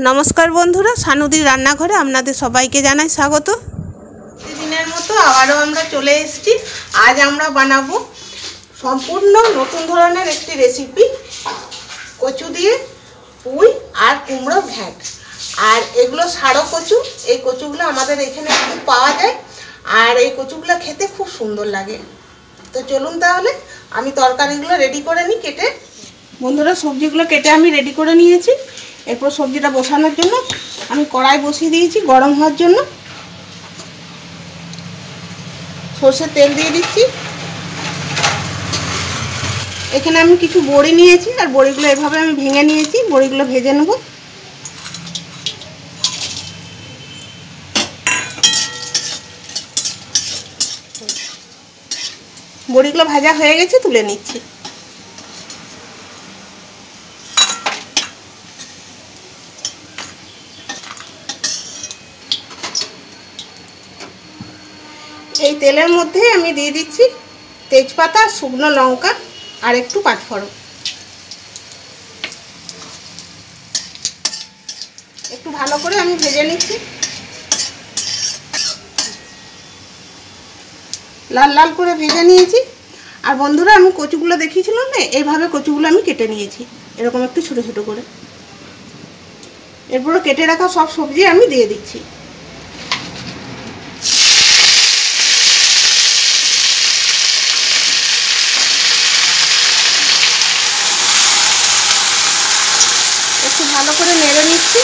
নমস্কার বন্ধুরা, সানুদির রান্নাঘরে আপনাদের সবাইকে জানাই স্বাগত। প্রতিদিনের মতো আবারও আমরা চলে এসেছি। আজ আমরা বানাবো সম্পূর্ণ নতুন ধরনের একটি রেসিপি, কচু দিয়ে পুঁই আর কুমড়ো ঘ্যাঁট। আর এগুলো সারো কচু, এই কচুগুলো আমাদের এখানে খুব পাওয়া যায় আর এই কচুগুলো খেতে খুব সুন্দর লাগে। তো চলুন তাহলে আমি তরকারিগুলো রেডি করে নিই কেটে। বন্ধুরা, সবজিগুলো কেটে আমি রেডি করে নিয়েছি। এরপর সবজিটা বসানোর জন্য আমি কড়াই বসিয়ে দিয়েছি গরম হওয়ার জন্য। সরষের তেল দিয়ে দিচ্ছি। এখানে আমি কিছু বড়ি নিয়েছি আর বড়িগুলো এভাবে আমি ভেঙে নিয়েছি। বড়িগুলো ভেজে নেব। বড়িগুলো ভাজা হয়ে গেছে, তুলে নিচ্ছি। এই তেলের মধ্যে আমি দিয়ে দিচ্ছি তেজপাতা, শুকনো লঙ্কা আর একটু পাঁচফোড়ন। একটু ভালো করে আমি ভেজে নিচ্ছি। লাল লাল করে ভেজে নিয়েছি। আর বন্ধুরা, আমি কচুগুলো দেখিয়েছিলাম না, এইভাবে কচুগুলো আমি কেটে নিয়েছি, এরকম একটু ছোটো ছোটো করে। এরপরে কেটে রাখা সব সবজি আমি দিয়ে দিচ্ছি। একটু ভালো করে নেড়ে নিচ্ছি।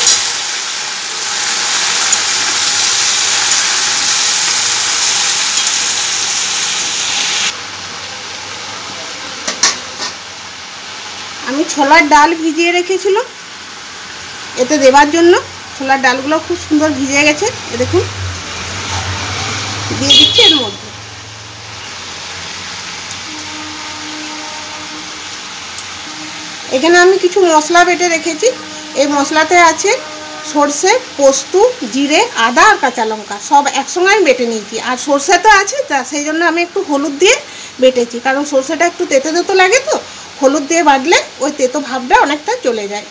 আমি ছোলার ডাল ভিজিয়ে রেখেছিলাম এতে দেওয়ার জন্য। ছোলার ডালগুলো খুব সুন্দর ভিজে গেছে, দেখুন। দিয়ে দিচ্ছি এর মধ্যে। এখানে আমি কিছু মশলা বেটে রেখেছি। এই মশলাতে আছে সর্ষে, পোস্ত, জিরে, আদা আর কাঁচা লঙ্কা, সব একসঙ্গে আমি বেটে নিয়েছি। আর সর্ষে তো আছে, তা সেই জন্য আমি একটু হলুদ দিয়ে বেটেছি, কারণ সর্ষেটা একটু তেতো তেতো লাগে, তো হলুদ দিয়ে বাটলে ওই তেতো ভাবটা অনেকটা চলে যায়।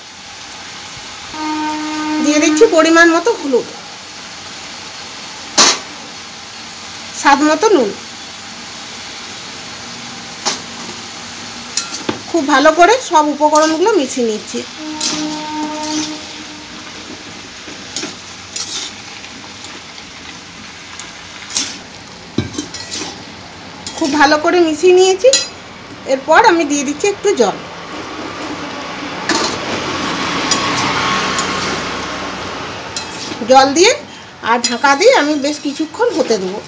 দিয়ে দিচ্ছি পরিমাণ মতো হলুদ, স্বাদ মতো নুন। খুব ভালো করে সব উপকরণগুলো মিশিয়ে নিচ্ছি। খুব ভালো করে মিশিয়ে নিয়েছি। এরপর আমি দিয়ে দিচ্ছি একটু জল। জল দিয়ে আর ঢাকা দিয়ে আমি বেশ কিছুক্ষণ হতে দেবো।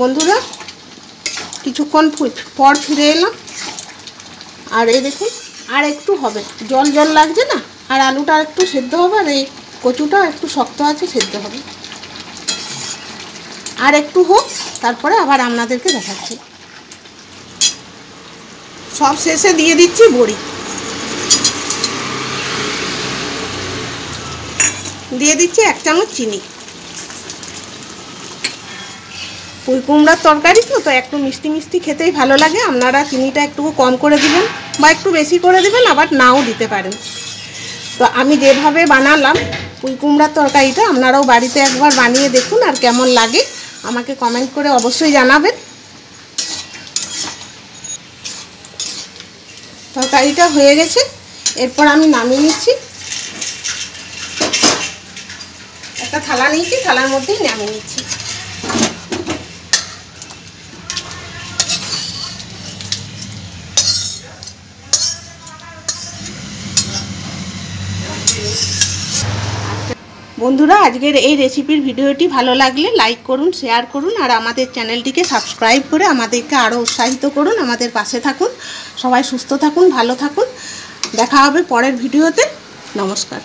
বন্ধুরা, কিছুক্ষণ পর ফিরে এলাম। আর এই দেখুন, আর একটু হবে, জল জল লাগছে না, আর আলুটা একটু সেদ্ধ হবে, আর এই কচুটা একটু শক্ত আছে, সেদ্ধ হবে। আর একটু হোক, তারপরে আবার আপনাদেরকে দেখাচ্ছি। সব শেষে দিয়ে দিচ্ছি বড়ি। দিয়ে দিচ্ছি 1 চামচ চিনি। পুঁই কুমড়ার তরকারি তো একটু মিষ্টি মিষ্টি খেতেই ভালো লাগে। আপনারা চিনিটা একটু কম করে দিবেন বা একটু বেশি করে দিবেন, আবার নাও দিতে পারেন। তো আমি যেভাবে বানালাম পুঁই কুমড়ার তরকারিটা, আপনারাও বাড়িতে একবার বানিয়ে দেখুন, আর কেমন লাগে আমাকে কমেন্ট করে অবশ্যই জানাবেন। তরকারিটা হয়ে গেছে, এরপর আমি নামিয়ে নিচ্ছি। একটা থালা নিয়েছি, থালার মধ্যেই নামিয়ে নিচ্ছি। বন্ধুরা, আজকের এই রেসিপির ভিডিওটি ভালো লাগলে লাইক করুন, শেয়ার করুন, আর আমাদের চ্যানেলটিকে সাবস্ক্রাইব করে আমাদেরকে আরও উৎসাহিত করুন। আমাদের পাশে থাকুন। সবাই সুস্থ থাকুন, ভালো থাকুন। দেখা হবে পরের ভিডিওতে। নমস্কার।